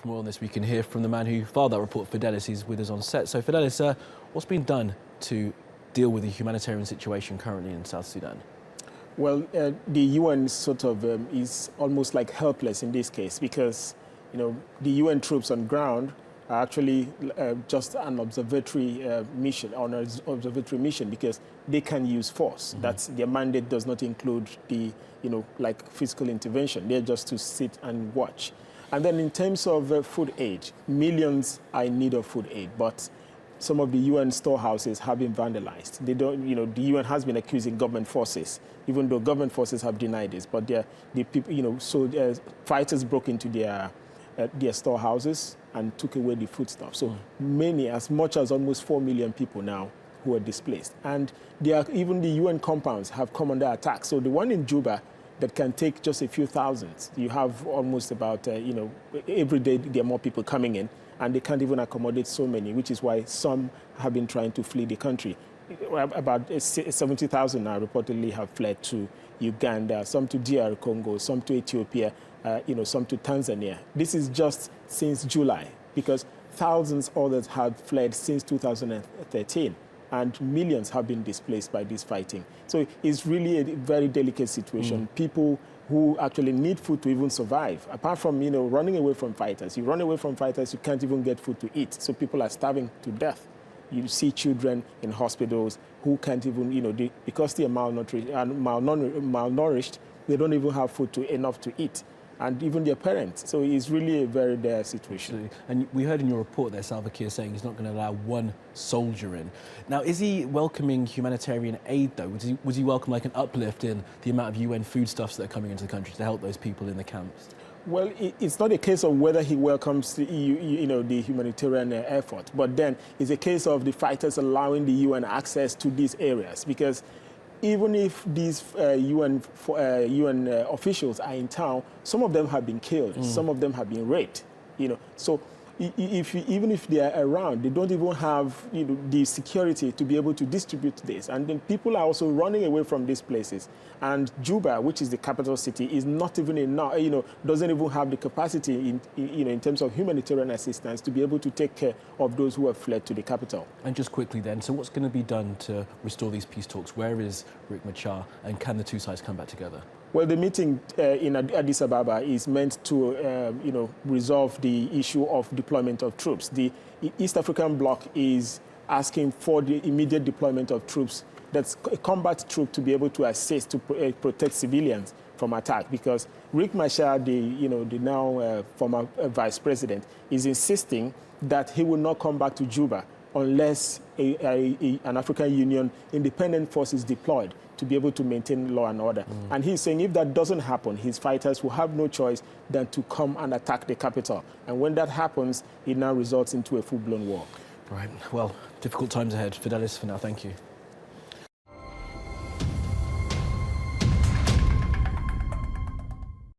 For more on this, we can hear from the man who filed that report, Fidelis. He's with us on set. So, Fidelis, what's been done to deal with the humanitarian situation currently in South Sudan? Well, the UN sort of is almost like helpless in this case because, the UN troops on ground are actually just an observatory mission, because they can use force. That's their mandate does not include the, like physical intervention. They're just to sit and watch. And then in terms of food aid, millions are in need of food aid, but some of the UN storehouses have been vandalized. They don't, the UN has been accusing government forces, even though government forces have denied this. But the people, fighters broke into their storehouses and took away the foodstuff. So many, as much as almost 4 million people now who are displaced. And even the UN compounds have come under attack. So the one in Juba that can take just a few thousands, you have almost about, every day there are more people coming in, and they can't even accommodate so many, which is why some have been trying to flee the country. About 70,000 now reportedly have fled to Uganda, some to DR Congo, some to Ethiopia, some to Tanzania. This is just since July, because thousands others have fled since 2013, and millions have been displaced by this fighting. So it's really a very delicate situation. People who actually need food to even survive, apart from, running away from fighters. You run away from fighters, you can't even get food to eat. So people are starving to death. You see children in hospitals who can't even, because they are malnourished, they don't even have food enough to eat. And even their parents. So it's really a very dire situation. Absolutely. And we heard in your report there, Salva Kiir saying he's not going to allow one soldier in. Now, is he welcoming humanitarian aid, though? Would he welcome like an uplift in the amount of UN foodstuffs that are coming into the country to help those people in the camps? Well, it's not a case of whether he welcomes the the humanitarian effort, but then it's a case of the fighters allowing the UN access to these areas, because even if these UN officials are in town, some of them have been killed, some of them have been raped, So even if they are around, they don't even have the security to be able to distribute this. And then people are also running away from these places. And Juba, which is the capital city, is not even enough, doesn't even have the capacity in terms of humanitarian assistance to be able to take care of those who have fled to the capital. And just quickly then, so what's going to be done to restore these peace talks? Where is Riek Machar, and can the two sides come back together? Well, the meeting in Addis Ababa is meant to, resolve the issue of deployment of troops. The East African bloc is asking for the immediate deployment of troops, that's a combat troop, to be able to assist to protect civilians from attack. Because Riek Machar, the now former vice president, is insisting that he will not come back to Juba unless an African Union independent force is deployed to be able to maintain law and order. And he's saying if that doesn't happen, his fighters will have no choice than to come and attack the capital. And when that happens, it now results into a full-blown war. Right. Well, difficult times ahead. Fidelis, for now, thank you.